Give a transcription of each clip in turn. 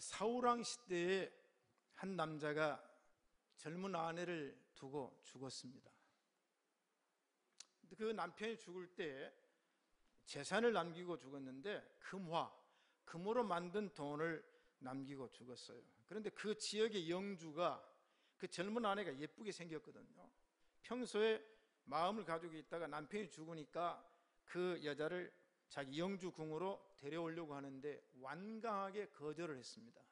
사울왕 시대에 한 남자가 젊은 아내를 두고 죽었습니다. 그 남편이 죽을 때 재산을 남기고 죽었는데 금으로 만든 돈을 남기고 죽었어요. 그런데 그 지역의 영주가 그 젊은 아내가 예쁘게 생겼거든요. 평소에 마음을 가지고 있다가 남편이 죽으니까 그 여자를 자기 영주 궁으로 데려오려고 하는데 완강하게 거절을 했습니다.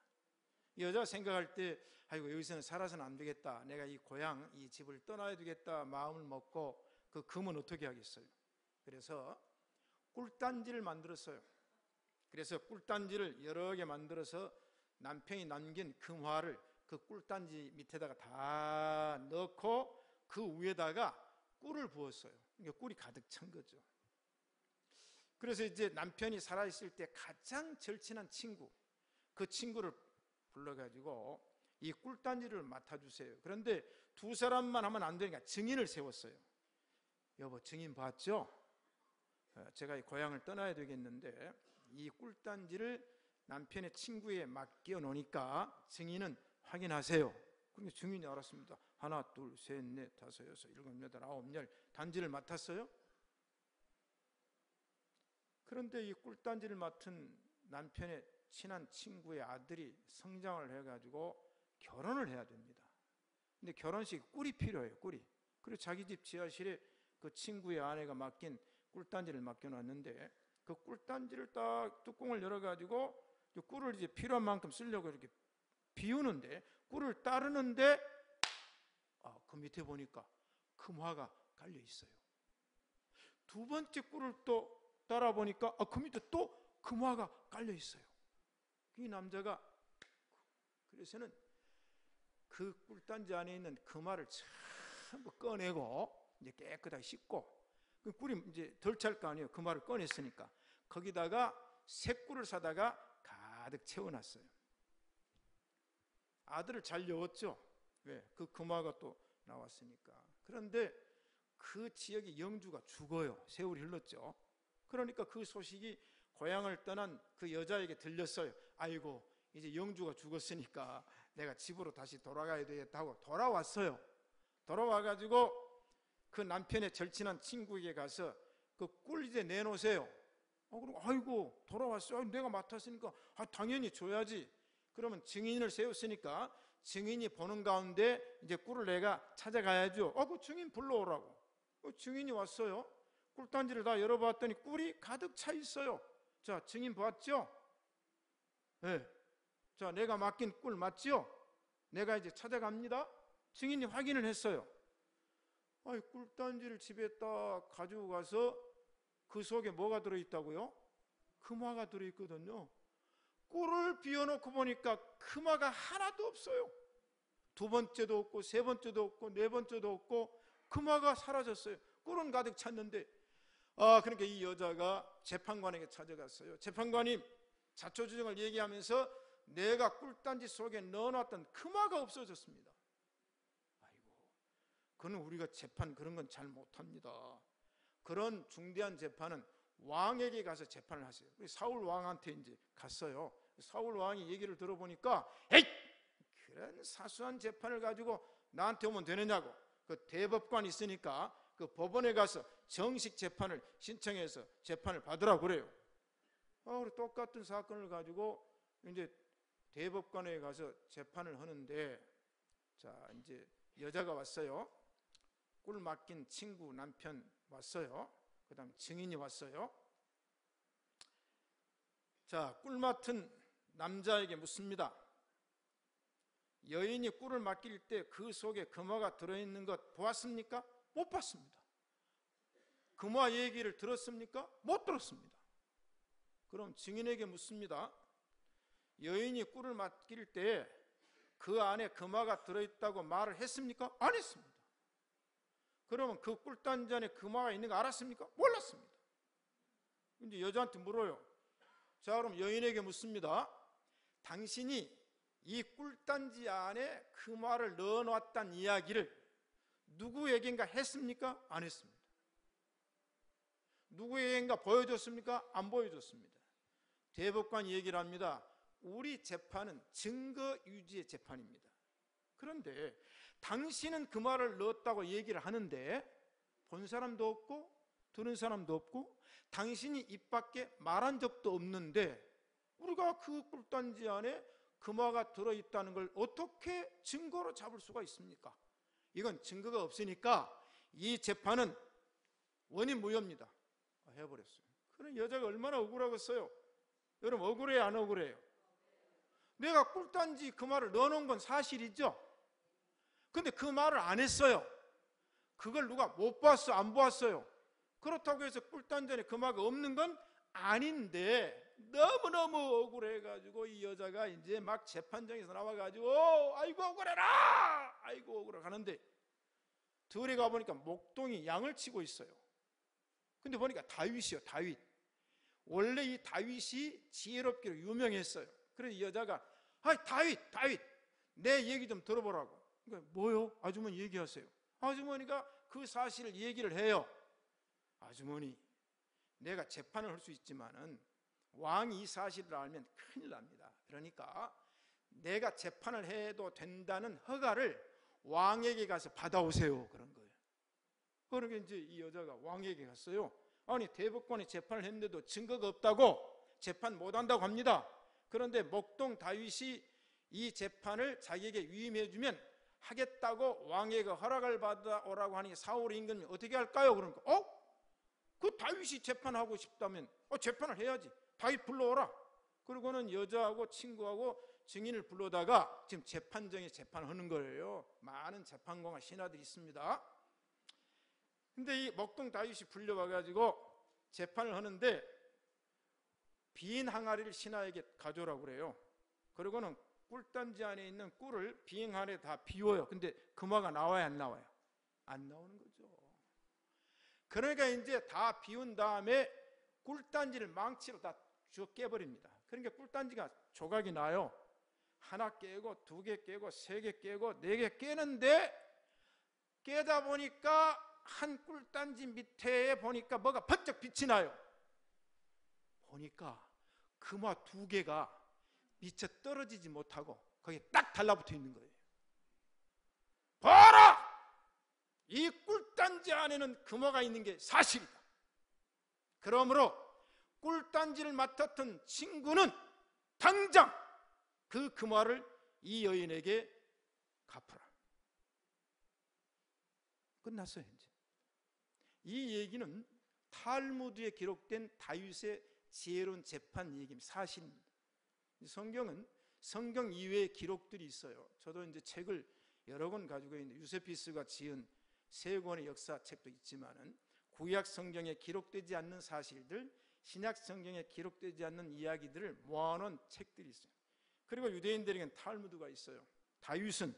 이 여자가 생각할 때 아이고 여기서는 살아서는 안 되겠다, 내가 이 고향 이 집을 떠나야 되겠다 마음을 먹고 그 금은 어떻게 하겠어요. 그래서 꿀단지를 만들었어요. 그래서 꿀단지를 여러 개 만들어서 남편이 남긴 금화를 그 꿀단지 밑에다가 다 넣고 그 위에다가 꿀을 부었어요. 그러니까 꿀이 가득 찬 거죠. 그래서 이제 남편이 살아있을 때 가장 절친한 친구, 그 친구를 불러가지고 이 꿀단지를 맡아주세요. 그런데 두 사람만 하면 안 되니까 증인을 세웠어요. 여보, 증인 봤죠? 제가 이 고향을 떠나야 되겠는데 이 꿀단지를 남편의 친구에 맡겨 놓으니까 증인은 확인하세요. 그러니까 증인이 알았습니다. 하나, 둘, 셋, 넷, 다섯, 여섯, 일곱, 여덟, 아홉, 열 단지를 맡았어요. 그런데 이 꿀단지를 맡은 남편의 친한 친구의 아들이 성장을 해가지고 결혼을 해야 됩니다. 근데 결혼식에 꿀이 필요해요. 꿀이. 그리고 자기 집 지하실에 그 친구의 아내가 맡긴 꿀단지를 맡겨놨는데 그 꿀단지를 딱 뚜껑을 열어가지고 꿀을 이제 필요한 만큼 쓰려고 이렇게 비우는데 꿀을 따르는데 그 밑에 보니까 금화가 깔려 있어요. 두 번째 꿀을 또 따라 보니까 그 밑에 또 금화가 깔려 있어요. 이 남자가 그래서는 그 꿀단지 안에 있는 금화를 전부 꺼내고 이제 깨끗하게 씻고 그 꿀이 이제 덜 찰 거 아니에요. 금화를 꺼냈으니까 거기다가 새 꿀을 사다가 가득 채워놨어요. 아들을 잘 여웠죠. 왜? 그 금화가 또 나왔으니까. 그런데 그 지역의 영주가 죽어요. 세월이 흘렀죠. 그러니까 그 소식이 고향을 떠난 그 여자에게 들렸어요. 아이고 이제 영주가 죽었으니까 내가 집으로 다시 돌아가야 되겠다고 돌아왔어요. 돌아와가지고 그 남편의 절친한 친구에게 가서 그 꿀 이제 내놓으세요. 그럼 아이고 돌아왔어요. 내가 맡았으니까 당연히 줘야지. 그러면 증인을 세웠으니까 증인이 보는 가운데 이제 꿀을 내가 찾아가야죠. 그 증인 불러오라고. 증인이 왔어요. 꿀단지를 다 열어봤더니 꿀이 가득 차 있어요. 자, 증인 봤죠? 네. 자, 내가 맡긴 꿀 맞죠? 내가 이제 찾아갑니다. 증인이 확인을 했어요. 꿀단지를 집에 딱 가지고 가서 그 속에 뭐가 들어있다고요? 금화가 들어있거든요. 꿀을 비워놓고 보니까 금화가 하나도 없어요. 두 번째도 없고 세 번째도 없고 네 번째도 없고 금화가 사라졌어요. 꿀은 가득 찼는데 그러니까 이 여자가 재판관에게 찾아갔어요. 재판관님, 자초지종을 얘기하면서 내가 꿀단지 속에 넣어놨던 금화가 없어졌습니다. 아이고, 그는 우리가 재판 그런 건 잘 못합니다. 그런 중대한 재판은 왕에게 가서 재판을 하세요. 사울 왕한테 이제 갔어요. 사울 왕이 얘기를 들어보니까 에이, 그런 사소한 재판을 가지고 나한테 오면 되느냐고. 그 대법관 있으니까 그 법원에 가서 정식 재판을 신청해서 재판을 받으라고 그래요. 똑같은 사건을 가지고 이제 대법관에 가서 재판을 하는데, 자 이제 여자가 왔어요. 꿀 맡긴 친구 남편 왔어요. 그 다음에 증인이 왔어요. 자, 꿀 맡은 남자에게 묻습니다. 여인이 꿀을 맡길 때 그 속에 금화가 들어있는 것 보았습니까? 못 봤습니다. 금화 얘기를 들었습니까? 못 들었습니다. 그럼 증인에게 묻습니다. 여인이 꿀을 맡길 때 그 안에 금화가 들어있다고 말을 했습니까? 안 했습니다. 그러면 그 꿀단지 안에 금화가 있는 거 알았습니까? 몰랐습니다. 이제 여자한테 물어요. 자, 그럼 여인에게 묻습니다. 당신이 이 꿀단지 안에 금화를 넣어놨다는 이야기를 누구에겐가 했습니까? 안 했습니다. 누구에겐가 보여줬습니까? 안 보여줬습니다. 대법관이 얘기를 합니다. 우리 재판은 증거 유지의 재판입니다. 그런데 당신은 그 말을 넣었다고 얘기를 하는데 본 사람도 없고 들은 사람도 없고 당신이 입 밖에 말한 적도 없는데 우리가 그 꿀단지 안에 금화가 들어있다는 걸 어떻게 증거로 잡을 수가 있습니까? 이건 증거가 없으니까 이 재판은 원인 무효입니다. 해버렸어요. 그런 여자가 얼마나 억울하겠어요. 여러분 억울해요 안 억울해요? 내가 꿀단지 그 말을 넣어놓은 건 사실이죠. 근데 그 말을 안 했어요. 그걸 누가 못 봤어 안 보았어요. 그렇다고 해서 꿀단지 안에 금화가 없는 건 아닌데 너무너무 억울해가지고 이 여자가 이제 막 재판장에서 나와가지고 아이고 억울해라 아이고 억울해 가는데 들에 가보니까 목동이 양을 치고 있어요. 근데 보니까 다윗이요. 다윗. 원래 이 다윗이 지혜롭기로 유명했어요. 그래서 이 여자가 다윗 내 얘기 좀 들어보라고. 그러니까 뭐요? 아주머니 얘기하세요. 아주머니가 그 사실을 얘기를 해요. 아주머니 내가 재판을 할 수 있지만은 왕이 이 사실을 알면 큰일 납니다. 그러니까 내가 재판을 해도 된다는 허가를 왕에게 가서 받아오세요. 그런 거예요. 그러니까 이제 이 여자가 왕에게 갔어요. 아니 대법관이 재판을 했는데도 증거가 없다고 재판 못한다고 합니다. 그런데 목동 다윗이 이 재판을 자기에게 위임해주면 하겠다고 왕에게 허락을 받아오라고 하니 사울 임금이 어떻게 할까요? 그러니까 그 다윗이 재판하고 싶다면 재판을 해야지. 다윗 불러오라. 그리고는 여자하고 친구하고 증인을 불러다가 지금 재판정에 재판하는 거예요. 많은 재판관과 신하들이 있습니다. 근데 이 목동 다윗이 불려와가지고 재판을 하는데 빈 항아리를 신하에게 가져오라고 그래요. 그리고는 꿀단지 안에 있는 꿀을 빈 항아리에 다 비워요. 근데 금화가 나와요 안 나와요? 안 나오는 거죠. 그러니까 이제 다 비운 다음에 꿀단지를 망치로 다 주워 깨버립니다. 그러니까 꿀단지가 조각이 나요. 하나 깨고 두 개 깨고 세 개 깨고 네 개 깨는데 깨다 보니까 한 꿀단지 밑에 보니까 뭐가 번쩍 빛이 나요. 보니까 금화 두 개가 미쳐 떨어지지 못하고 거기에 딱 달라붙어 있는 거예요. 봐라! 이 꿀단지 안에는 금화가 있는 게 사실이다. 그러므로 꿀단지를 맡았던 친구는 당장 그 금화를 이 여인에게 갚으라. 끝났어요. 이제 이 얘기는 탈무드에 기록된 다윗의 지혜로운 재판 얘기입니다. 사실입니다. 성경은 성경 이외의 기록들이 있어요. 저도 이제 책을 여러 권 가지고 있는데 유세피스가 지은 세 권의 역사책도 있지만은 구약 성경에 기록되지 않는 사실들, 신약 성경에 기록되지 않는 이야기들을 모아놓은 책들이 있어요. 그리고 유대인들에게는 탈무드가 있어요. 다윗은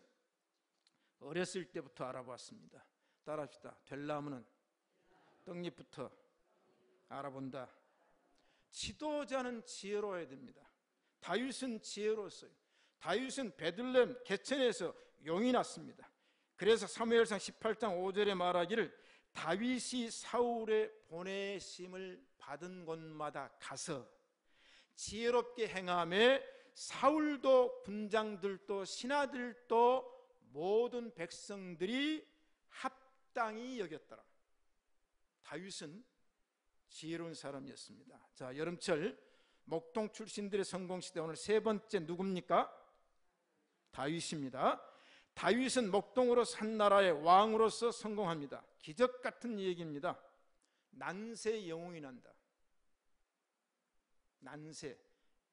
어렸을 때부터 알아봤습니다. 따라합시다. 될 나무는 떡잎부터 알아본다. 지도자는 지혜로워야 됩니다. 다윗은 지혜로웠어요. 다윗은 베들레헴 개천에서 용이 났습니다. 그래서 사무엘상 18장 5절에 말하기를 다윗이 사울의 보내심을 받은 곳마다 가서 지혜롭게 행하며 사울도 군장들도 신하들도 모든 백성들이 합당히 여겼더라. 다윗은 지혜로운 사람이었습니다. 자, 여름철 목동 출신들의 성공시대 오늘 세 번째 누굽니까? 다윗입니다. 다윗은 목동으로 산 나라의 왕으로서 성공합니다. 기적 같은 얘기입니다. 난세 영웅이 난다. 난세.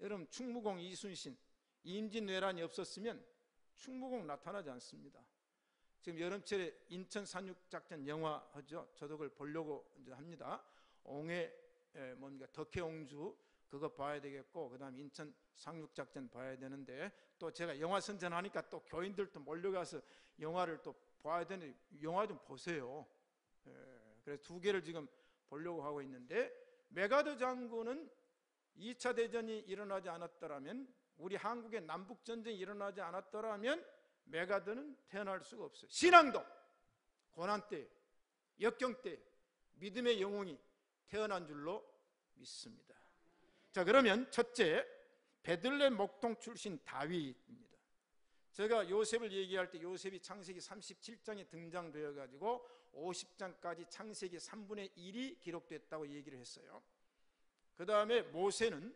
여러분 충무공 이순신 임진왜란이 없었으면 충무공 나타나지 않습니다. 지금 여름철에 인천 상륙작전 영화 하죠. 저도 그걸 보려고 이제 합니다. 옹해 뭡니까 덕혜옹주 그거 봐야 되겠고 그다음 인천 상륙작전 봐야 되는데 또 제가 영화 선전하니까 또 교인들도 몰려가서 영화를 또 봐야 되는데 영화 좀 보세요. 그래서 두 개를 지금 보려고 하고 있는데 메가더 장군은 2차 대전이 일어나지 않았더라면 우리 한국의 남북전쟁이 일어나지 않았더라면 메가더는 태어날 수가 없어요. 신앙도 고난 때 역경 때 믿음의 영웅이 태어난 줄로 믿습니다. 자, 그러면 첫째 베들레헴 목동 출신 다윗입니다. 제가 요셉을 얘기할 때 요셉이 창세기 37장에 등장되어 가지고 50장까지 창세기 3분의 1이 기록됐다고 얘기를 했어요. 그 다음에 모세는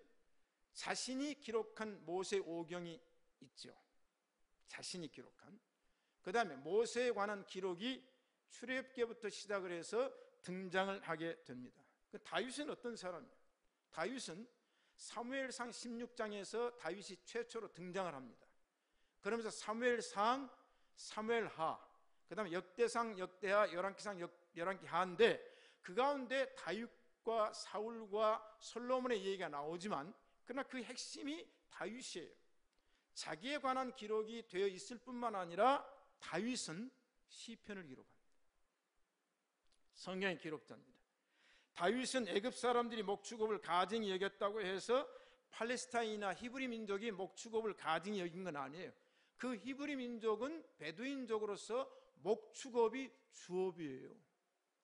자신이 기록한 모세 오경이 있죠. 자신이 기록한. 그 다음에 모세에 관한 기록이 출애굽기부터 시작을 해서 등장을 하게 됩니다. 그 다윗은 어떤 사람이에요? 다윗은 사무엘상 16장에서 다윗이 최초로 등장을 합니다. 그러면서 사무엘상, 사무엘하, 그 다음에 역대상, 역대하, 열왕기상, 열왕기하인데 그 가운데 다윗과 사울과 솔로몬의 얘기가 나오지만 그러나 그 핵심이 다윗이에요. 자기에 관한 기록이 되어 있을 뿐만 아니라 다윗은 시편을 기록합니다. 성경의 기록자입니다. 다윗은 애굽 사람들이 목축업을 가증히 여겼다고 해서 팔레스타인이나 히브리 민족이 목축업을 가증히 여긴 건 아니에요. 그 히브리 민족은 베두인족으로서 목축업이 주업이에요.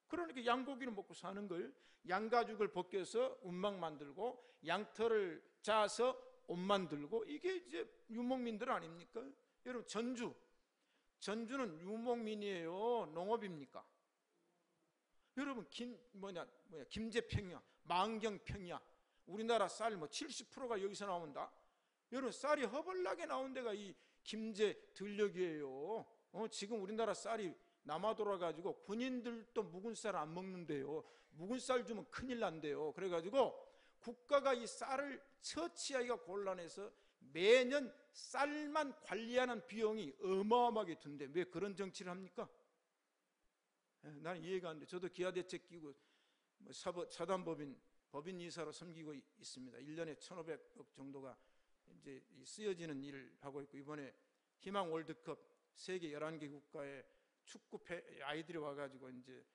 그러니까 양고기를 먹고 사는 거예요. 양가죽을 벗겨서 운막 만들고 양털을 짜서 옷 만들고, 이게 이제 유목민들 아닙니까? 여러분, 전주는 유목민이에요? 농업입니까? 여러분, 김제평야, 만경평야, 우리나라 쌀 70%가 여기서 나온다. 여러분, 쌀이 허벌나게 나온 데가 이 김제 들녘이에요. 지금 우리나라 쌀이 남아 돌아가지고 군인들도 묵은 쌀 안 먹는데요. 묵은 쌀 주면 큰일 난대요. 그래가지고 국가가 이 쌀을 처치하기가 곤란해서 매년 쌀만 관리하는 비용이 어마어마하게 든대. 왜 그런 정치를 합니까? 나는 이해가 안 돼. 저도 기아대책 끼고 법인 이사로 섬기고 있습니다. 1년에 1,500억 정도가 이제 쓰여지는 일을 하고 있고, 이번에 희망 월드컵 세계 11개 국가의 축구 아이들이 와가지고 이제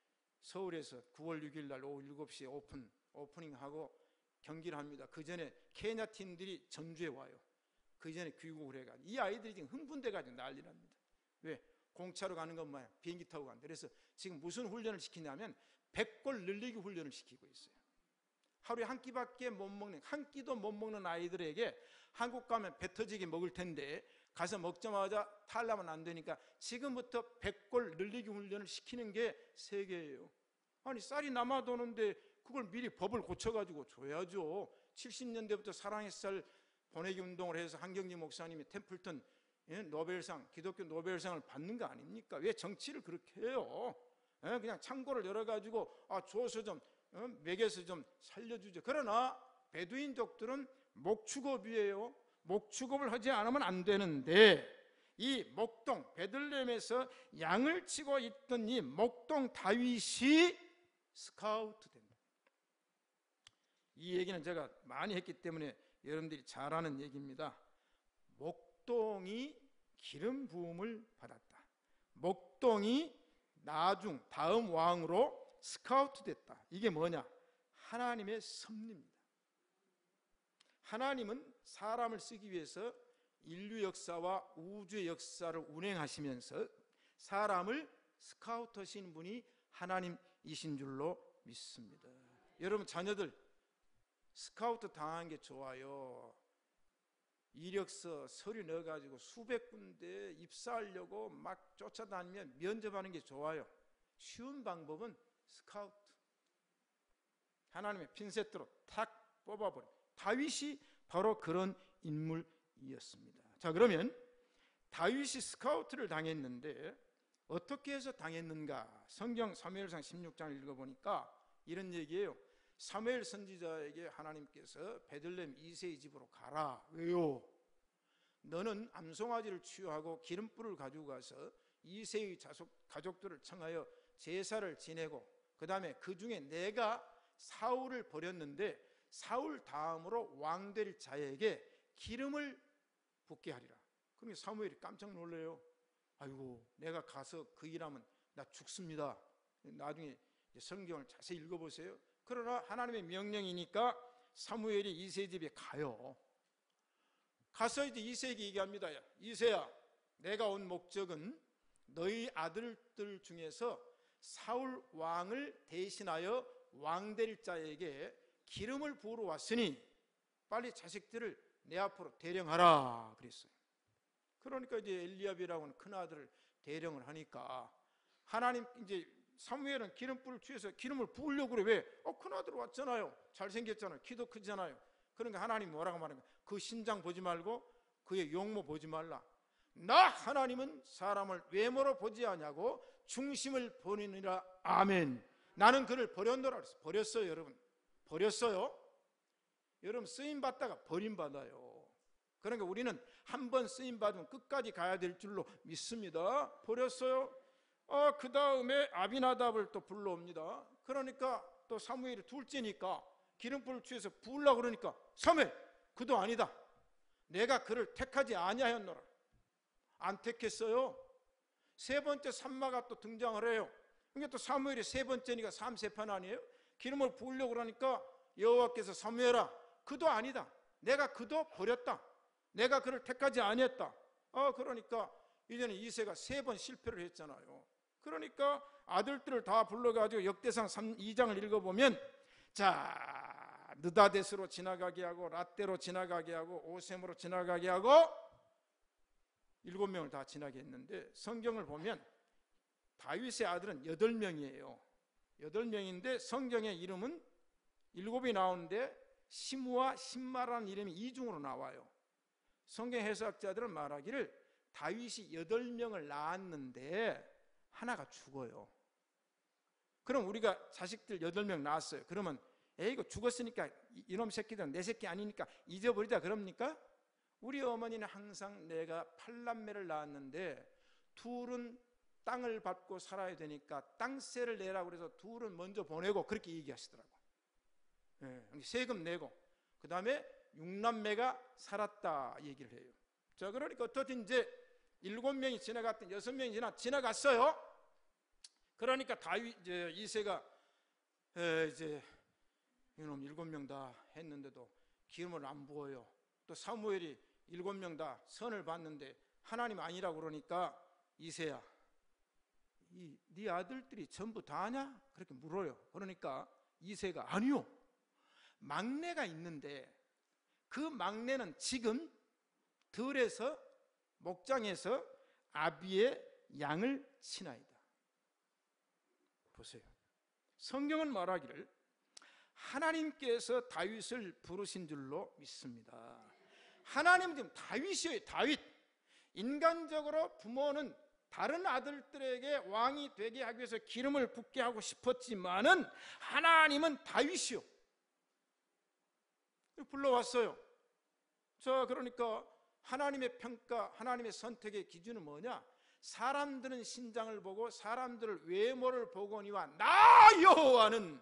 서울에서 9월 6일 날 오후 7시에 오프닝하고 경기를 합니다. 그 전에 케냐 팀들이 전주에 와요. 그 전에 귀국을 해가지고 이 아이들이 지금 흥분돼가지고 난리납니다. 왜? 공차로 가는 것만 비행기 타고 간다. 그래서 지금 무슨 훈련을 시키냐면 100골 늘리기 훈련을 시키고 있어요. 하루에 한 끼밖에 못 먹는, 한 끼도 못 먹는 아이들에게 한국 가면 배 터지게 먹을 텐데 가서 먹자마자 탈라면 안 되니까 지금부터 100골 늘리기 훈련을 시키는 게 세계예요. 아니, 쌀이 남아도는데 그걸 미리 법을 고쳐가지고 줘야죠. 70년대부터 사랑의 쌀 보내기 운동을 해서 한경지 목사님이 템플턴 노벨상, 기독교 노벨상을 받는 거 아닙니까? 왜 정치를 그렇게 해요? 그냥 창고를 열어가지고 줘서 좀 먹여서 좀 살려주죠. 그러나 베두인족들은 목축업이에요. 목축업을 하지 않으면 안 되는데, 이 목동 베들레헴에서 양을 치고 있던 이 목동 다윗이 스카우트 됩니다. 이 얘기는 제가 많이 했기 때문에 여러분들이 잘 아는 얘기입니다. 목동이 기름 부음을 받았다. 목동이 다음 왕으로 스카우트 됐다. 이게 뭐냐? 하나님의 섭리입니다. 하나님은 사람을 쓰기 위해서 인류 역사와 우주의 역사를 운행하시면서 사람을 스카우트 하시는 분이 하나님이신 줄로 믿습니다. 여러분, 자녀들 스카우트 당한 게 좋아요. 이력서, 서류 넣어가지고 수백 군데 입사하려고 막 쫓아다니면 면접하는 게 좋아요. 쉬운 방법은 스카우트. 하나님의 핀셋으로 탁 뽑아버려. 다윗이 바로 그런 인물이었습니다. 자, 그러면 다윗이 스카우트를 당했는데 어떻게 해서 당했는가? 성경 사무엘상 16장을 읽어보니까 이런 얘기예요. 사무엘 선지자에게 하나님께서 베들레헴 이새의 집으로 가라. 왜요? 너는 암송아지를 취하고 기름불을 가지고 가서 이새의 가족들을 청하여 제사를 지내고, 그 다음에 그 중에 내가 사울을 버렸는데 사울 다음으로 왕될 자에게 기름을 붓게 하리라. 그러면 사무엘이 깜짝 놀래요. 아이고, 내가 가서 그 일하면 나 죽습니다. 나중에 성경을 자세히 읽어보세요. 그러나 하나님의 명령이니까 사무엘이 이새 집에 가요. 가서 이제 이새에게 얘기합니다. 이새야, 내가 온 목적은 너희 아들들 중에서 사울 왕을 대신하여 왕될 자에게 기름을 부으러 왔으니 빨리 자식들을 내 앞으로 대령하라 그랬어요. 그러니까 이제 엘리압이라고 하는 큰 아들을 대령을 하니까 하나님 이제 사무엘은 기름불을 취해서 기름을 부으려고 그래. 왜? 큰 아들 왔잖아요. 잘생겼잖아요. 키도 크잖아요. 그러니까 하나님 뭐라고 말하는 거야? 그 신장 보지 말고 그의 용모 보지 말라. 나 하나님은 사람을 외모로 보지 아니하고 중심을 보느니라. 아멘. 나는 그를 버렸노라 그랬어요. 버렸어요, 여러분. 버렸어요. 여러분 쓰임 받다가 버림 받아요. 그러니까 우리는 한 번 쓰임 받으면 끝까지 가야 될 줄로 믿습니다. 버렸어요. 그 다음에 아비나답을 또 불러옵니다. 그러니까 또 사무엘이 둘째니까 기름불을 취해서 부으려고 그러니까 사무엘, 그도 아니다. 내가 그를 택하지 아니하였노라. 안 택했어요. 세 번째 산마가 또 등장을 해요. 그러니까 또 사무엘이 세 번째니까 3세판 아니에요? 기름을 부으려고 그러니까 여호와께서 사무엘아, 그도 아니다. 내가 그도 버렸다. 내가 그를 택하지 아니했다. 그러니까 이제는 이새가 3번 실패를 했잖아요. 그러니까 아들들을 다 불러가지고 역대상 2장을 읽어보면, 자, 느다데스로 지나가게 하고 라떼로 지나가게 하고 오셈으로 지나가게 하고 7명을 다 지나게 했는데, 성경을 보면 다윗의 아들은 8명이에요 8명인데 성경의 이름은 7이 나오는데 시므와 심마라는 이름이 이중으로 나와요. 성경 해석자들은 말하기를 다윗이 8명을 낳았는데 하나가 죽어요. 그럼 우리가 자식들 8명 낳았어요. 그러면 이거 죽었으니까 이놈 새끼들은 내 새끼 아니니까 잊어버리자 그럽니까? 우리 어머니는 항상 내가 8남매를 낳았는데 둘은 땅을 밟고 살아야 되니까 땅세를 내라고 그래서 둘은 먼저 보내고 그렇게 얘기하시더라고. 세금 내고 그 다음에 6남매가 살았다 얘기를 해요. 자, 그러니까 어떻든 이제 7명이 지나갔든 6명이 지나갔어요. 그러니까 다윗 이새가 이제 이놈 7명 다 했는데도 기름을 안 부어요. 또 사무엘이 7명 다 선을 봤는데 하나님 아니라고 그러니까 이새야, 네 아들들이 전부 다 하냐? 그렇게 물어요. 그러니까 이새가 아니요, 막내가 있는데 그 막내는 지금 들에서 목장에서 아비의 양을 치나이다. 보세요. 성경은 말하기를 하나님께서 다윗을 부르신 줄로 믿습니다. 하나님은 지금 다윗이에요. 다윗. 인간적으로 부모는 다른 아들들에게 왕이 되게 하기 위해서 기름을 붓게 하고 싶었지만은 하나님은 다윗이요. 불러왔어요. 자, 그러니까 하나님의 평가, 하나님의 선택의 기준은 뭐냐? 사람들은 신장을 보고 사람들을 외모를 보거니와 나 여호와는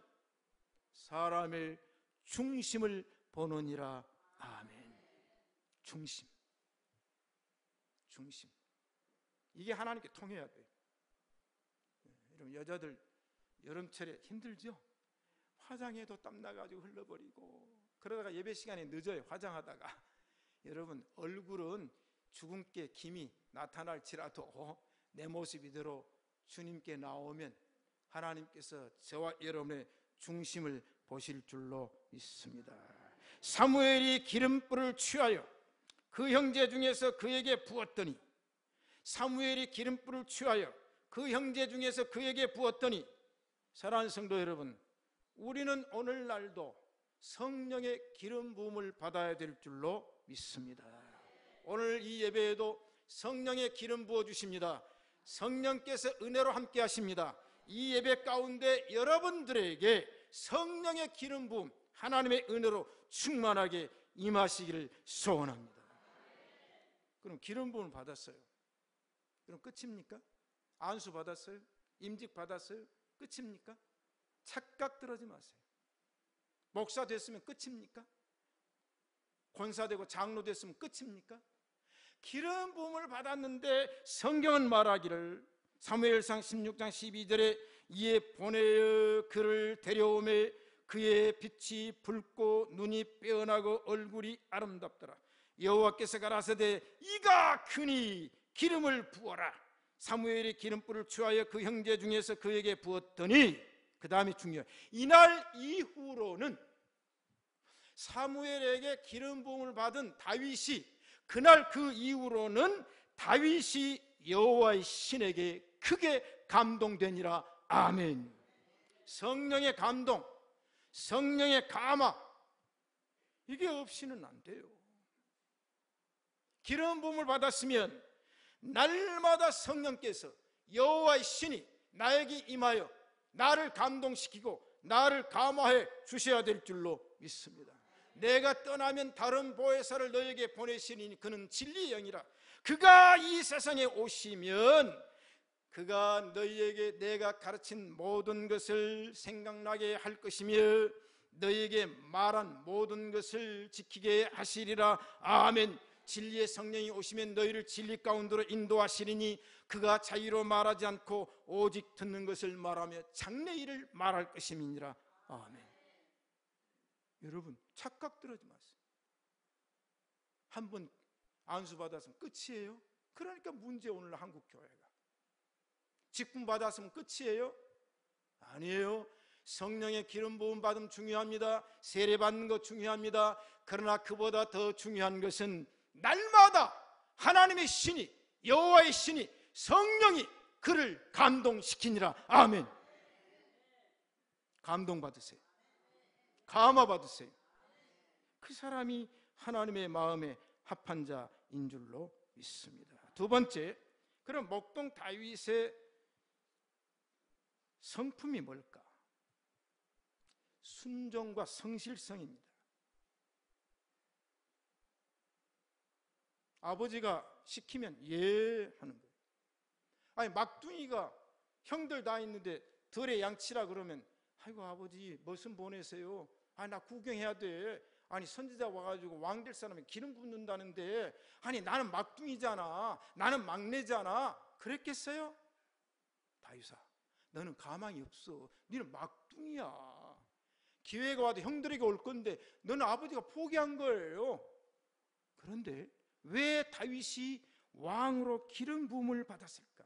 사람의 중심을 보느니라. 아멘. 중심. 이게 하나님께 통해야 돼요. 여러분, 여자들 여름철에 힘들죠? 화장해도 땀나가지고 흘러버리고 그러다가 예배 시간에 늦어요. 화장하다가. 여러분, 얼굴은 주근깨 김이 나타날지라도 내 모습 이대로 주님께 나오면 하나님께서 저와 여러분의 중심을 보실 줄로 믿습니다. 사무엘이 기름불을 취하여 그 형제 중에서 그에게 부었더니, 사무엘이 기름불을 취하여 그 형제 중에서 그에게 부었더니, 사랑하는 성도 여러분, 우리는 오늘날도 성령의 기름 부음을 받아야 될 줄로 믿습니다. 오늘 이 예배에도 성령의 기름 부어 주십니다. 성령께서 은혜로 함께 하십니다. 이 예배 가운데 여러분들에게 성령의 기름 부음, 하나님의 은혜로 충만하게 임하시기를 소원합니다. 그럼 기름 부음을 받았어요. 그럼 끝입니까? 안수 받았어요? 임직 받았어요? 끝입니까? 착각 들어지 마세요. 목사 됐으면 끝입니까? 권사되고 장로 됐으면 끝입니까? 기름 부음을 받았는데 성경은 말하기를 사무엘상 16장 12절에 이에 보내어 그를 데려오매 그의 빛이 붉고 눈이 빼어나고 얼굴이 아름답더라. 여호와께서 가라사대 이가 크니 기름을 부어라. 사무엘이 기름불을 취하여 그 형제 중에서 그에게 부었더니, 그 다음이 중요해요. 이날 이후로는 사무엘에게 기름 부음을 받은 다윗이 그날 그 이후로는 다윗이 여호와의 신에게 크게 감동되니라. 아멘. 성령의 감동, 성령의 감화, 이게 없이는 안 돼요. 기름 부음을 받았으면 날마다 성령께서, 여호와의 신이 나에게 임하여 나를 감동시키고 나를 감화해 주셔야 될 줄로 믿습니다. 내가 떠나면 다른 보혜사를 너에게 보내시니 그는 진리의 영이라. 그가 이 세상에 오시면 그가 너희에게 내가 가르친 모든 것을 생각나게 할 것이며 너희에게 말한 모든 것을 지키게 하시리라. 아멘. 진리의 성령이 오시면 너희를 진리 가운데로 인도하시리니 그가 자유로 말하지 않고 오직 듣는 것을 말하며 장래일을 말할 것임이니라. 아멘. 여러분, 착각 들어지 마세요. 한번 안수 받았으면 끝이에요? 그러니까 문제 오늘 한국 교회가. 직분 받았으면 끝이에요? 아니에요. 성령의 기름 부음 받음 중요합니다. 세례 받는 것 중요합니다. 그러나 그보다 더 중요한 것은 날마다 하나님의 신이, 여호와의 신이, 성령이 그를 감동시키니라. 아멘. 감동 받으세요. 감화 받으세요. 그 사람이 하나님의 마음에 합한 자인 줄로 믿습니다. 두 번째, 그럼 목동 다윗의 성품이 뭘까? 순종과 성실성입니다. 아버지가 시키면 예 하는 거예요. 아니, 막둥이가 형들 다 있는데 들에 양치라 그러면 아이고 아버지 무슨 보내세요? 아니 나 구경해야 돼. 아니 선지자 와가지고 왕 될 사람이 기름 붓는다는데 아니 나는 막둥이잖아, 나는 막내잖아, 그랬겠어요? 다윗아, 너는 가망이 없어. 너는 막둥이야. 기회가 와도 형들에게 올 건데 너는 아버지가 포기한 거예요. 그런데 왜 다윗이 왕으로 기름 부음을 받았을까?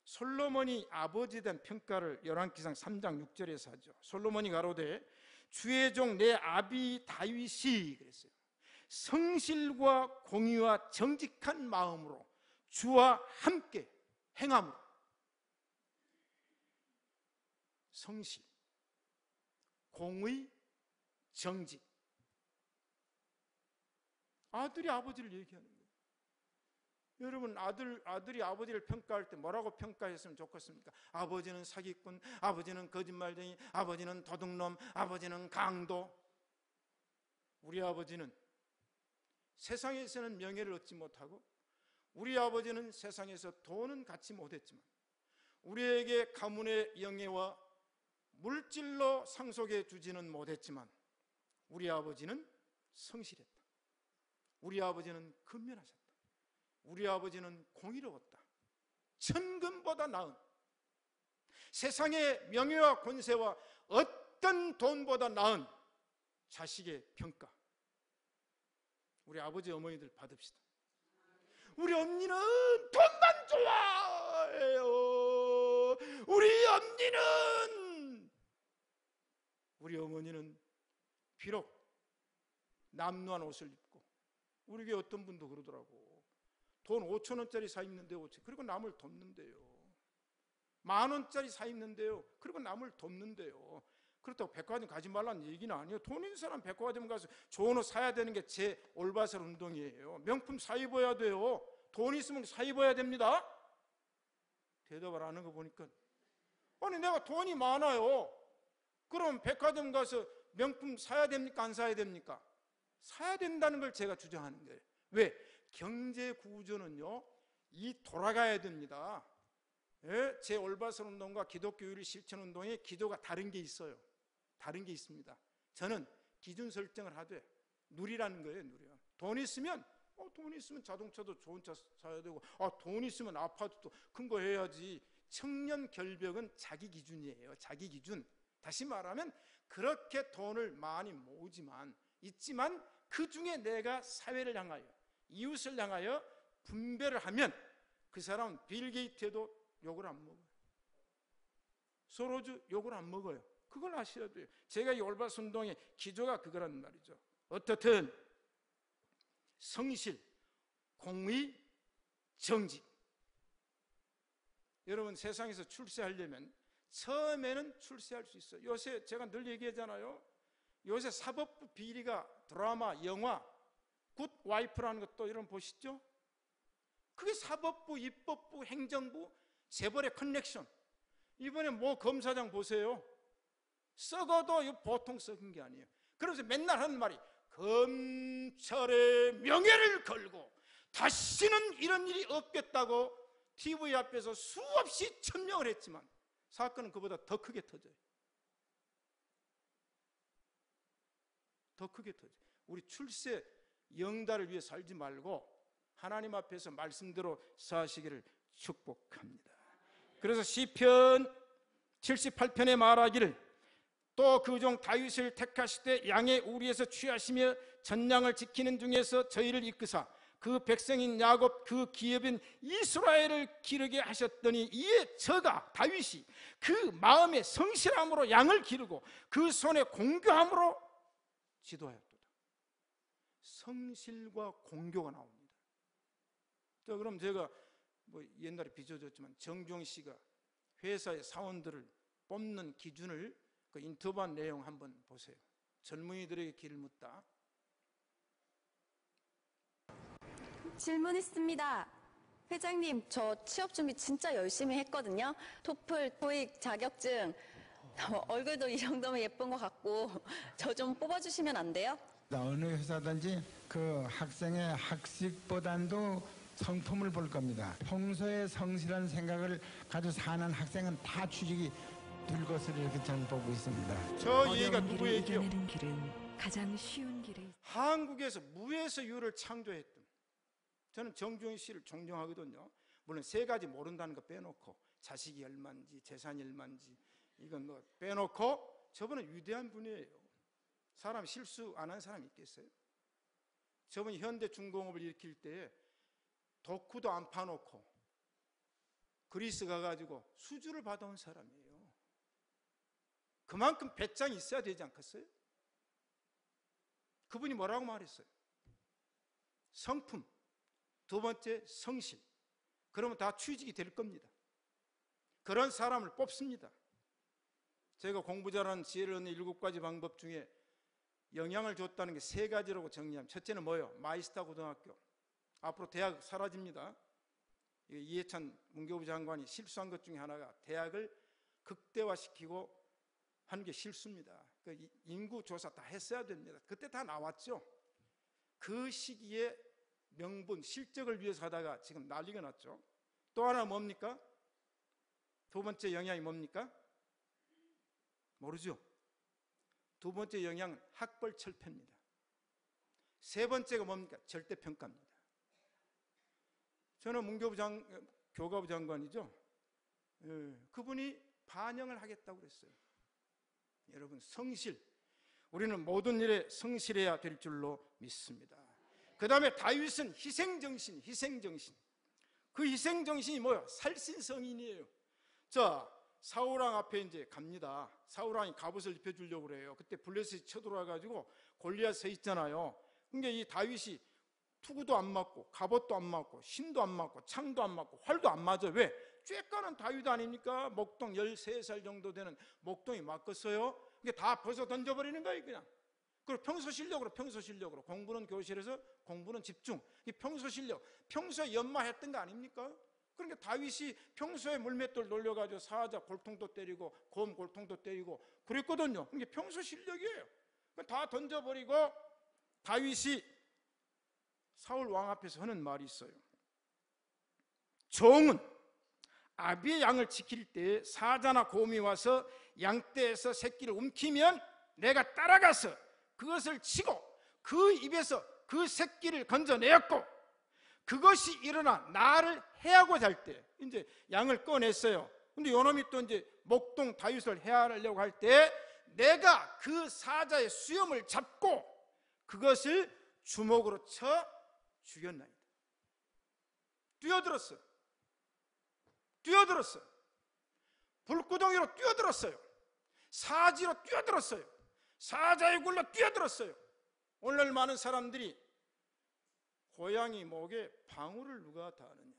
솔로몬이 아버지에 대한 평가를 열왕기상 3장 6절에서 하죠. 솔로몬이 가로되 주의 종 내 아비 다윗이 그랬어요. 성실과 공의와 정직한 마음으로 주와 함께 행함으로. 성실, 공의, 정직. 아들이 아버지를 얘기하는 거예요. 여러분, 아들이 아버지를 평가할 때 뭐라고 평가했으면 좋겠습니까? 아버지는 사기꾼, 아버지는 거짓말쟁이, 아버지는 도둑놈, 아버지는 강도. 우리 아버지는 세상에서는 명예를 얻지 못하고 우리 아버지는 세상에서 돈은 갖지 못했지만 우리에게 가문의 영예와 물질로 상속해 주지는 못했지만 우리 아버지는 성실했다. 우리 아버지는 근면하셨다. 우리 아버지는 공의로웠다. 천금보다 나은, 세상의 명예와 권세와 어떤 돈보다 나은 자식의 평가. 우리 아버지 어머니들 받읍시다. 우리 언니는 돈만 좋아해요. 우리 어머니는 비록 남루한 옷을 입고, 우리 교회 어떤 분도 그러더라고. 돈 5,000원짜리 사 입는데요. 그리고 남을 돕는데요. 10,000원짜리 사 입는데요. 그리고 남을 돕는데요. 그렇다고 백화점 가지 말라는 얘기는 아니에요. 돈 있는 사람 백화점 가서 좋은 옷 사야 되는 게 제 올바른 운동이에요. 명품 사 입어야 돼요. 돈 있으면 사 입어야 됩니다. 대답을 안 하는 거 보니까, 아니 내가 돈이 많아요. 그럼 백화점 가서 명품 사야 됩니까? 안 사야 됩니까? 사야 된다는 걸 제가 주장하는 거예요. 왜? 경제 구조는요, 이 돌아가야 됩니다. 예? 제 올바른 운동과 기독교율 실천 운동에 기조가 다른 게 있어요. 다른 게 있습니다. 저는 기준 설정을 하되 누리라는 거예요. 누려. 돈 있으면 자동차도 좋은 차 사야 되고, 돈 있으면 아파트도 큰 거 해야지. 청년 결벽은 자기 기준이에요. 자기 기준. 다시 말하면 그렇게 돈을 많이 모으지만 있지만 그 중에 내가 사회를 향하여, 이웃을 향하여 분배를 하면 그 사람은 빌 게이트에도 욕을 안 먹어요. 소로주 욕을 안 먹어요. 그걸 아셔야 돼요. 제가 이 올바스 운동의 기조가 그거란 말이죠. 어떻든 성실, 공의, 정직. 여러분 세상에서 출세하려면 처음에는 출세할 수 있어요. 요새 제가 늘 얘기하잖아요. 요새 사법부 비리가 드라마, 영화 굿 와이프라는 것도 여러분 보시죠? 그게 사법부, 입법부, 행정부, 재벌의 커넥션. 이번에 뭐 검사장 보세요. 썩어도 보통 썩은 게 아니에요. 그러면서 맨날 하는 말이 검찰의 명예를 걸고 다시는 이런 일이 없겠다고 TV 앞에서 수없이 천명을 했지만 사건은 그보다 더 크게 터져요. 더 크게 터져요. 우리 출세 영달을 위해 살지 말고 하나님 앞에서 말씀대로 사시기를 축복합니다. 그래서 시편 78편에 말하기를 또 그 종 다윗을 택하실 때 양의 우리에서 취하시며 전량을 지키는 중에서 저희를 이끄사 그 백성인 야곱 그 기업인 이스라엘을 기르게 하셨더니 이에 저가 다윗이 그 마음의 성실함으로 양을 기르고 그 손에 공교함으로 지도하였도다. 성실과 공교가 나옵니다. 자, 그럼 제가 뭐 옛날에 빚어졌지만 정종 씨가 회사의 사원들을 뽑는 기준을 그 인터뷰한 내용 한번 보세요. 젊은이들에게 길을 묻다. 질문 있습니다. 회장님, 저 취업 준비 진짜 열심히 했거든요. 토플, 토익 자격증. 얼굴도 이 정도면 예쁜 것 같고 저 좀 뽑아주시면 안 돼요? 어느 회사든지 그 학생의 학식보단도 성품을 볼 겁니다. 평소에 성실한 생각을 가지고 사는 학생은 다 취직이 될 것으로 이렇게 저는 보고 있습니다. 저 얘기가 누구 얘기요? 길은 가장 쉬운 길에 한국에서 무에서 유를 창조했던, 저는 정종희 씨를 존경하거든요. 물론 세 가지 모른다는 거 빼놓고 자식이 얼마인지 재산이 얼마인지 이건 뭐 빼놓고 저분은 위대한 분이에요. 사람 실수 안 한 사람 있겠어요? 저분이 현대중공업을 일으킬 때 덕후도 안 파놓고 그리스 가가지고 수주를 받아온 사람이에요. 그만큼 배짱이 있어야 되지 않겠어요? 그분이 뭐라고 말했어요? 성품, 두 번째 성실. 그러면 다 취직이 될 겁니다. 그런 사람을 뽑습니다. 제가 공부 잘하는 지혜를 얻는 7가지 방법 중에 영향을 줬다는 게 3가지라고 정리하면, 첫째는 뭐예요? 마이스타 고등학교. 앞으로 대학 사라집니다. 이해찬 문교부 장관이 실수한 것 중에 하나가 대학을 극대화시키고 하는 게 실수입니다. 그 인구 조사 다 했어야 됩니다. 그때 다 나왔죠. 그 시기에 명분, 실적을 위해서 하다가 지금 난리가 났죠. 또 하나 뭡니까? 두 번째 영향이 뭡니까? 모르죠. 두 번째 영향은 학벌철폐입니다. 세 번째가 뭡니까? 절대평가입니다. 저는 문교부 교과부 장관이죠. 그분이 반영을 하겠다고 그랬어요. 여러분, 성실, 우리는 모든 일에 성실해야 될 줄로 믿습니다. 그 다음에 다윗은 희생정신. 그 희생정신이 뭐예요? 살신성인이에요. 자, 사울왕 앞에 이제 갑니다. 사울왕이 갑옷을 입혀주려고 그래요. 그때 블레셋이 쳐들어와가지고 골리앗 서 있잖아요. 그러니까 이 다윗이 투구도 안 맞고 갑옷도 안 맞고 신도 안 맞고 창도 안 맞고 활도 안 맞아. 왜? 쬐까는 다윗 아닙니까? 목동 13살 정도 되는 목동이 맞겠어요? 이게 다 벗어 던져버리는 거예요 그냥. 그리고 평소 실력으로 공부는 교실에서, 공부는 집중. 이 평소 실력, 평소에 연마했던 거 아닙니까? 그러니까 다윗이 평소에 물맷돌 놀려가지고 사자 골통도 때리고 곰 골통도 때리고 그랬거든요. 이게 평소 실력이에요. 다 던져버리고 다윗이 사울 왕 앞에서 하는 말이 있어요. 종은 아비의 양을 지킬 때 사자나 곰이 와서 양떼에서 새끼를 움키면 내가 따라가서 그것을 치고 그 입에서 그 새끼를 건져내었고, 그것이 일어나 나를 해하고자 할 때 이제 양을 꺼냈어요. 근데 요놈이 또 이제 목동 다윗을 해하려고 할 때 내가 그 사자의 수염을 잡고 그것을 주먹으로 쳐 죽였나이다. 뛰어들었어요. 불구덩이로 뛰어들었어요. 사지로 뛰어들었어요. 사자의 굴로 뛰어들었어요. 오늘 많은 사람들이 고양이 목에 방울을 누가 다느냐.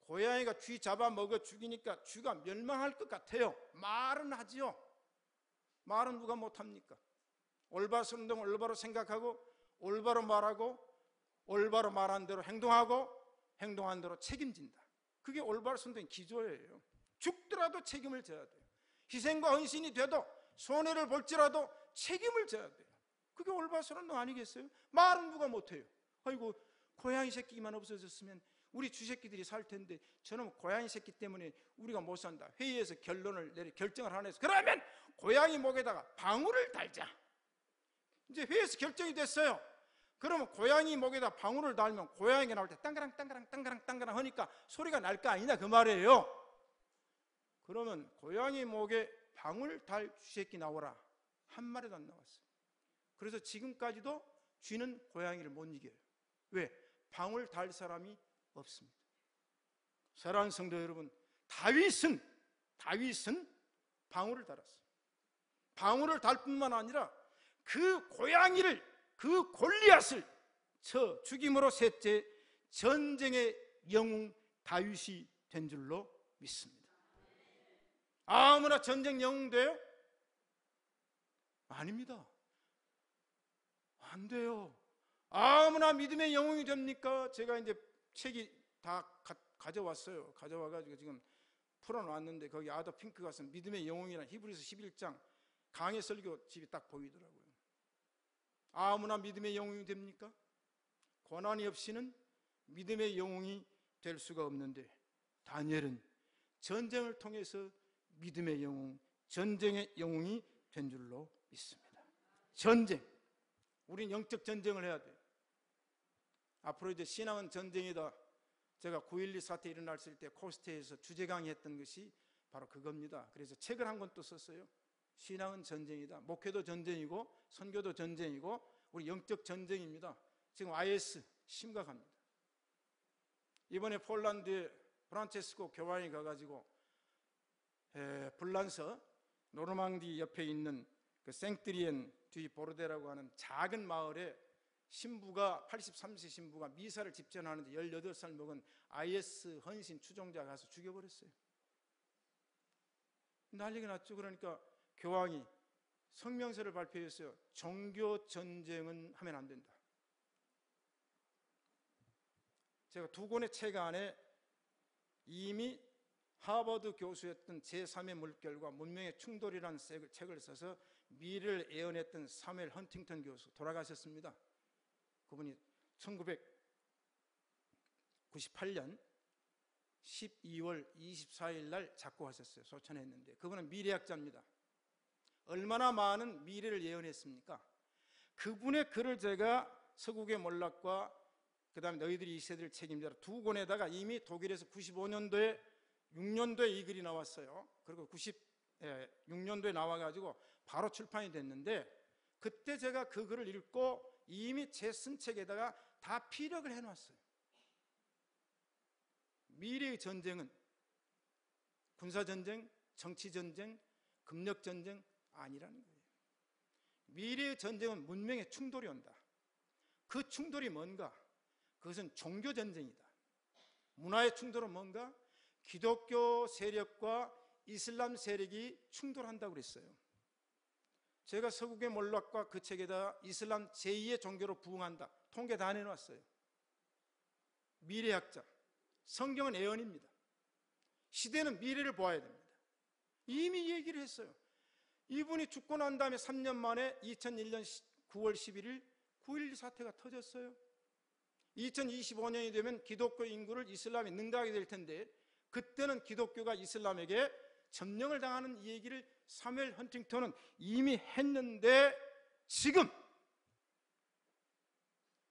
고양이가 쥐 잡아먹어 죽이니까 쥐가 멸망할 것 같아요. 말은 하지요. 말은 누가 못합니까? 올바른 동 올바로 생각하고 올바로 말하고 올바로 말한 대로 행동하고 행동한 대로 책임진다. 그게 올바른 선동의 기조예요. 죽더라도 책임을 져야 돼요. 희생과 헌신이 돼도 손해를 볼지라도 책임을 져야 돼요. 그게 올바른 선동 아니겠어요? 말은 누가 못해요. 아이고 고양이 새끼만 없어졌으면 우리 쥐새끼들이 살 텐데 저놈 고양이 새끼 때문에 우리가 못 산다. 회의에서 결정을 하나 해서 그러면 고양이 목에다가 방울을 달자. 이제 회의에서 결정이 됐어요. 그러면 고양이 목에다 방울을 달면 고양이가 나올 때 땅가랑 땅가랑 땅가랑 땅가랑 하니까 소리가 날 거 아니냐 그 말이에요. 그러면 고양이 목에 방울 달 쥐새끼 나오라 한 마리도 안 나왔어요. 그래서 지금까지도 쥐는 고양이를 못 이겨요. 왜? 방울 달 사람이 없습니다. 사랑하는 성도 여러분, 다윗은 방울을 달았어요. 방울을 달 뿐만 아니라 그 고양이를, 그 골리앗을 쳐 죽임으로 셋째 전쟁의 영웅 다윗이 된 줄로 믿습니다. 아무나 전쟁 영웅 돼요? 아닙니다. 안 돼요. 아무나 믿음의 영웅이 됩니까? 제가 이제 책이 다 가져왔어요. 가져와가지고 지금 풀어놨는데 거기 아더 핑크가 쓴 믿음의 영웅이라는 히브리서 11장 강해 설교 집이 딱 보이더라고요. 아무나 믿음의 영웅이 됩니까? 고난이 없이는 믿음의 영웅이 될 수가 없는데 다니엘은 전쟁을 통해서 믿음의 영웅, 전쟁의 영웅이 된 줄로 믿습니다. 전쟁, 우린 영적 전쟁을 해야 돼요. 앞으로 이제 신앙은 전쟁이다. 제가 9.12 사태 일어났을 때 코스트에서 주제 강의했던 것이 바로 그겁니다. 그래서 책을 한 권 또 썼어요. 신앙은 전쟁이다. 목회도 전쟁이고 선교도 전쟁이고 우리 영적 전쟁입니다. 지금 IS 심각합니다. 이번에 폴란드에 프란체스코 교황이 가가지고 불란서 노르망디 옆에 있는 그 생트리엔 듀 보르데라고 하는 작은 마을에 신부가 83세 신부가 미사를 집전하는데 18살 먹은 IS 헌신 추종자 가서 죽여버렸어요. 난리가 났죠. 그러니까 교황이 성명서를 발표했어요. 종교 전쟁은 하면 안 된다. 제가 두 권의 책 안에 이미 하버드 교수였던 제3의 물결과 문명의 충돌이라는 책을 써서 미래를 예언했던 사무엘 헌팅턴 교수 돌아가셨습니다. 그분이 1998년 12월 24일 날 작고하셨어요. 소천했는데 그분은 미래학자입니다. 얼마나 많은 미래를 예언했습니까? 그분의 글을 제가 서국의 몰락과 그 다음에 너희들이 이 세대를 책임져라 두 권에다가 이미 독일에서 95년도에 6년도에 이 글이 나왔어요. 그리고 96년도에 나와가지고 바로 출판이 됐는데 그때 제가 그 글을 읽고 이미 제 쓴 책에다가 다 피력을 해놨어요. 미래의 전쟁은 군사전쟁, 정치전쟁, 금력전쟁 아니라는 거예요. 미래의 전쟁은 문명의 충돌이 온다. 그 충돌이 뭔가? 그것은 종교전쟁이다. 문화의 충돌은 뭔가? 기독교 세력과 이슬람 세력이 충돌한다고 그랬어요. 제가 서국의 몰락과 그 책에다 이슬람 제2의 종교로 부흥한다. 통계 다 내놨어요. 미래학자. 성경은 예언입니다. 시대는 미래를 보아야 됩니다. 이미 얘기를 했어요. 이분이 죽고 난 다음에 3년 만에 2001년 9월 11일 9.12 사태가 터졌어요. 2025년이 되면 기독교 인구를 이슬람이 능가하게 될 텐데 그때는 기독교가 이슬람에게 점령을 당하는 이 얘기를 사무엘 헌팅턴은 이미 했는데 지금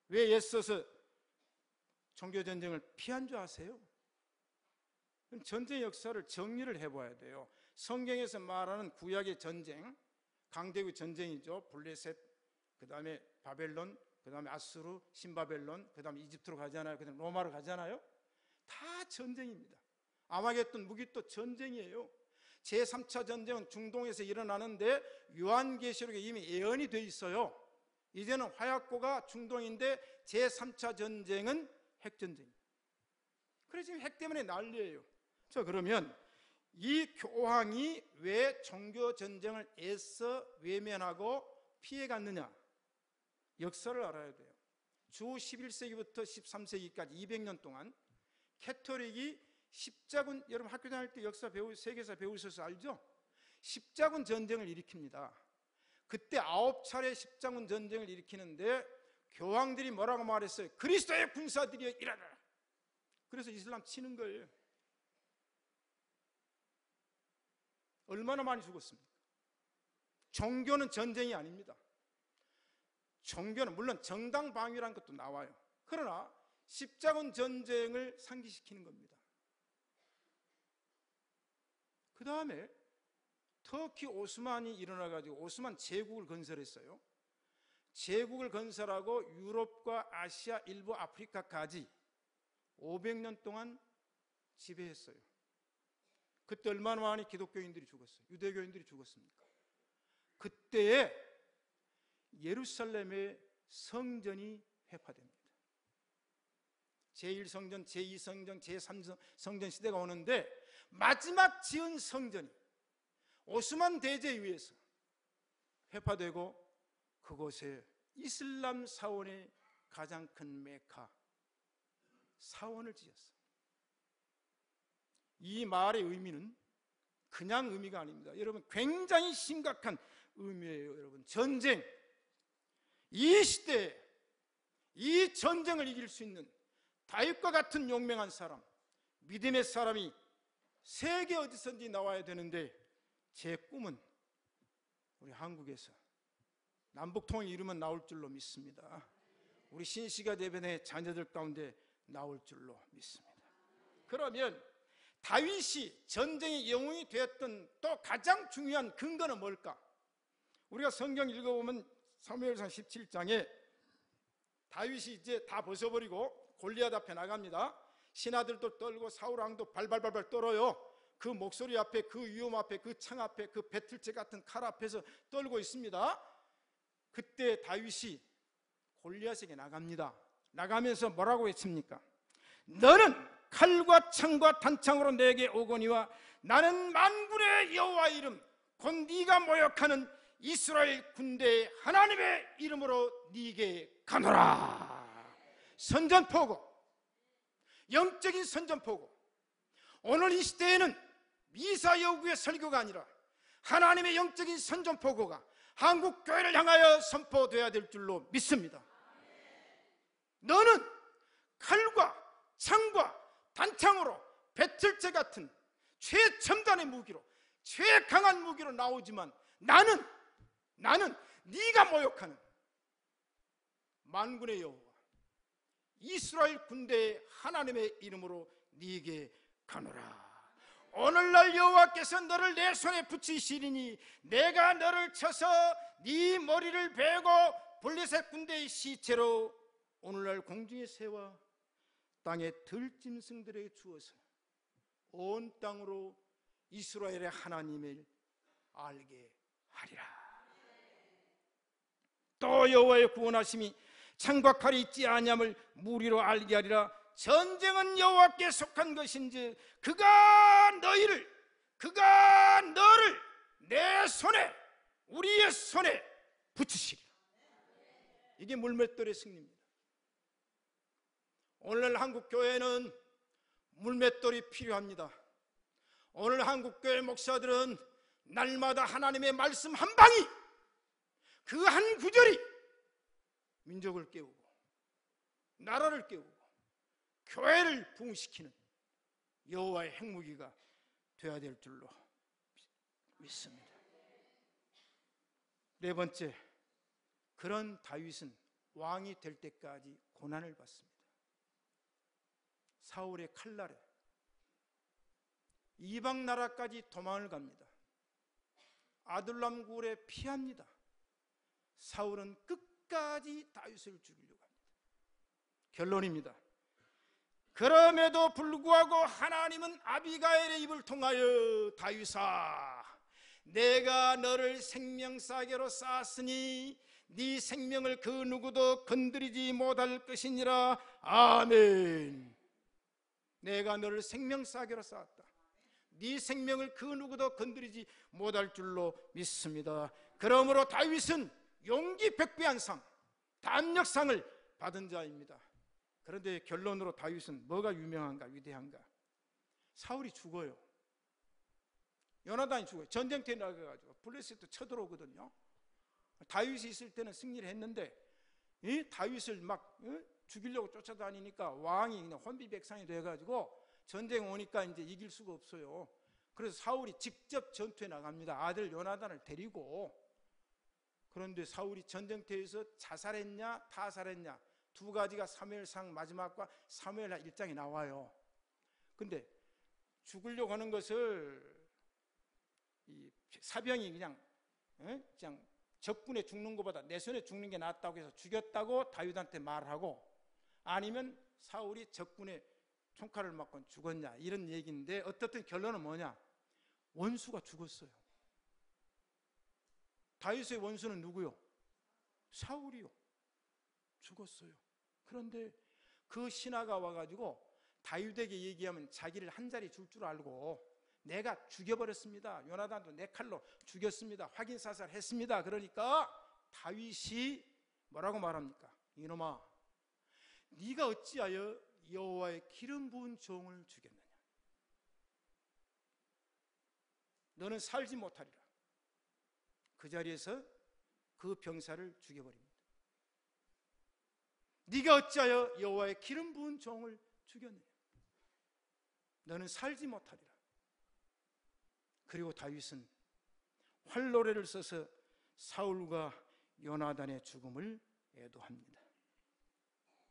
왜 애써서 종교전쟁을 피한 줄 아세요? 전쟁의 역사를 정리를 해봐야 돼요. 성경에서 말하는 구약의 전쟁, 강대국의 전쟁이죠. 블레셋, 그 다음에 바벨론, 그 다음에 아수르, 신바벨론, 그 다음에 이집트로 가잖아요. 그 다음에 로마로 가잖아요. 다 전쟁입니다. 아마겟돈 무기도 전쟁이에요. 제3차 전쟁은 중동에서 일어나는데 요한계시록에 이미 예언이 돼 있어요. 이제는 화약고가 중동인데 제3차 전쟁은 핵전쟁입니다. 그래서 지금 핵 때문에 난리예요. 자, 그러면 이 교황이 왜 종교 전쟁을 애써 외면하고 피해갔느냐? 역사를 알아야 돼요. 주 11세기부터 13세기까지 200년 동안 캐톨릭이 십자군, 여러분 학교 다닐 때 역사 세계사 배우셔서 알죠? 십자군 전쟁을 일으킵니다. 그때 9차례 십자군 전쟁을 일으키는데 교황들이 뭐라고 말했어요? 그리스도의 군사들이여 일어나라. 그래서 이슬람 치는 거예요. 얼마나 많이 죽었습니까? 종교는 전쟁이 아닙니다. 종교는 물론 정당 방위라는 것도 나와요. 그러나 십자군 전쟁을 상기시키는 겁니다. 그 다음에 터키 오스만이 일어나가지고 오스만 제국을 건설했어요. 제국을 건설하고 유럽과 아시아, 일부 아프리카까지 500년 동안 지배했어요. 그때 얼마나 많이 기독교인들이 죽었어요? 유대교인들이 죽었습니까? 그때에 예루살렘의 성전이 회파됩니다. 제1성전, 제2성전, 제3성전 시대가 오는데 마지막 지은 성전이 오스만 대제에 의해서 회파되고 그곳에 이슬람 사원의 가장 큰 메카 사원을 지었어요. 이 말의 의미는 그냥 의미가 아닙니다. 여러분, 굉장히 심각한 의미예요. 여러분, 전쟁, 이 시대에 이 전쟁을 이길 수 있는 다윗과 같은 용맹한 사람, 믿음의 사람이 세계 어디선지 나와야 되는데 제 꿈은 우리 한국에서 남북통일 이루면 나올 줄로 믿습니다. 우리 신시가 대변의 자녀들 가운데 나올 줄로 믿습니다. 그러면 다윗이 전쟁의 영웅이 되었던 또 가장 중요한 근거는 뭘까? 우리가 성경 읽어보면 사무엘상 17장에 다윗이 이제 다 벗어버리고 골리앗 앞에 나갑니다. 신하들도 떨고 사울 왕도 발발발발 떨어요. 그 목소리 앞에, 그 위험 앞에, 그 창 앞에, 그 배틀채 같은 칼 앞에서 떨고 있습니다. 그때 다윗이 골리앗에게 나갑니다. 나가면서 뭐라고 외칩니까? 너는 칼과 창과 단창으로 내게 오거니와 나는 만군의 여호와 이름 곧 네가 모욕하는 이스라엘 군대의 하나님의 이름으로 네게 가노라. 선전포고, 영적인 선전포고. 오늘 이 시대에는 미사 여구의 설교가 아니라 하나님의 영적인 선전포고가 한국 교회를 향하여 선포되어야 될 줄로 믿습니다. 너는 칼과 창과 단창으로 배틀채 같은 최첨단의 무기로, 최강한 무기로 나오지만 나는 네가 모욕하는 만군의 여호와 이스라엘 군대의 하나님의 이름으로 네게 가노라. 오늘날 여호와께서 너를 내 손에 붙이시리니 내가 너를 쳐서 네 머리를 베고 블레셋 군대의 시체로 오늘날 공중의 새와 땅의 들짐승들에게 주어서 온 땅으로 이스라엘의 하나님을 알게 하리라. 또 여호와의 구원하심이 창과 칼이 있지 아니함을 무리로 알게 하리라. 전쟁은 여호와께 속한 것인지 그가 너를 내 손에, 우리의 손에 붙이시리라. 이게 물맷돌의 승리입니다. 오늘 한국교회는 물맷돌이 필요합니다. 오늘 한국교회 목사들은 날마다 하나님의 말씀 한 방이, 그 한 구절이 민족을 깨우고 나라를 깨우고 교회를 부흥시키는 여호와의 핵무기가 되어야 될 줄로 믿습니다. 네 번째, 그런 다윗은 왕이 될 때까지 고난을 받습니다. 사울의 칼날에 이방 나라까지 도망을 갑니다. 아둘람 굴에 피합니다. 사울은 끝까지 다윗을 죽이려고 합니다. 결론입니다. 그럼에도 불구하고 하나님은 아비가일의 입을 통하여 다윗아, 내가 너를 생명사계로 쌓았으니 네 생명을 그 누구도 건드리지 못할 것이니라. 아멘. 내가 너를 생명사계로 쌓았다. 네 생명을 그 누구도 건드리지 못할 줄로 믿습니다. 그러므로 다윗은 용기 백배한 상, 담력상을 받은 자입니다. 그런데 결론으로 다윗은 뭐가 유명한가, 위대한가? 사울이 죽어요. 요나단이 죽어요. 전쟁터에 나가가지고 블레셋도 쳐들어오거든요. 다윗이 있을 때는 승리를 했는데 이 다윗을 막 죽이려고 쫓아다니니까 왕이 그냥 혼비백산이 돼가지고 전쟁 오니까 이제 이길 수가 없어요. 그래서 사울이 직접 전투에 나갑니다. 아들 요나단을 데리고. 그런데 사울이 전쟁터에서 자살했냐 타살했냐 두 가지가 사무엘상 마지막과 사무엘 1장에 나와요. 근데 죽으려고 하는 것을 이 사병이 그냥 적군에 죽는 것보다 내 손에 죽는 게 낫다고 해서 죽였다고 다윗한테 말하고, 아니면 사울이 적군의 총칼을 맞고 죽었냐 이런 얘기인데, 어떻든 결론은 뭐냐? 원수가 죽었어요. 다윗의 원수는 누구요? 사울이요. 죽었어요. 그런데 그 신하가 와가지고 다윗에게 얘기하면 자기를 한 자리 줄 줄 알고, 내가 죽여버렸습니다. 요나단도 내 칼로 죽였습니다. 확인사살 했습니다. 그러니까 다윗이 뭐라고 말합니까? 이놈아, 네가 어찌하여 여호와의 기름 부은 종을 죽였느냐? 너는 살지 못하리라. 그 자리에서 그 병사를 죽여버립니다. 네가 어찌하여 여호와의 기름 부은 종을 죽였느냐? 너는 살지 못하리라. 그리고 다윗은 활노래를 써서 사울과 요나단의 죽음을 애도합니다.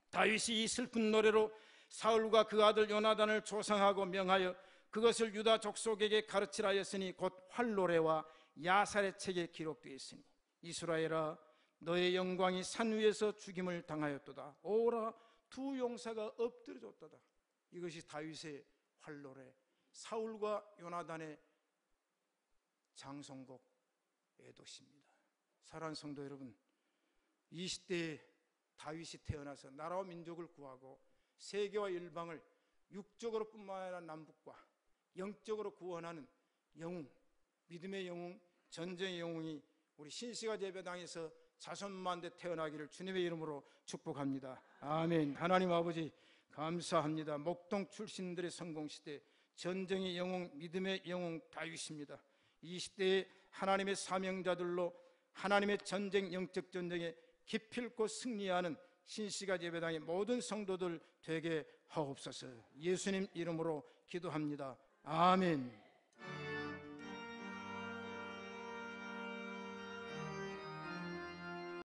다윗이 이 슬픈 노래로 사울과 그 아들 요나단을 조상하고 명하여 그것을 유다 족속에게 가르치라 하였으니 곧 활노래와 야살의 책에 기록되어 있으니, 이스라엘아, 너의 영광이 산 위에서 죽임을 당하였도다. 오라, 두 용사가 엎드려졌도다. 이것이 다윗의 활노래, 사울과 요나단의 장송곡 애도시입니다. 사랑하는 성도 여러분, 이 시대에 다윗이 태어나서 나라와 민족을 구하고 세계와 일방을 육적으로 뿐만 아니라 남북과 영적으로 구원하는 영웅, 믿음의 영웅, 전쟁의 영웅이 우리 신시가 예배당에서 자손만대 태어나기를 주님의 이름으로 축복합니다. 아멘. 하나님 아버지 감사합니다. 목동 출신들의 성공시대, 전쟁의 영웅, 믿음의 영웅 다윗입니다. 이 시대에 하나님의 사명자들로 하나님의 전쟁, 영적 전쟁에 기필코 승리하는 신시가 예배당의 모든 성도들 되게 하옵소서. 예수님 이름으로 기도합니다. 아멘.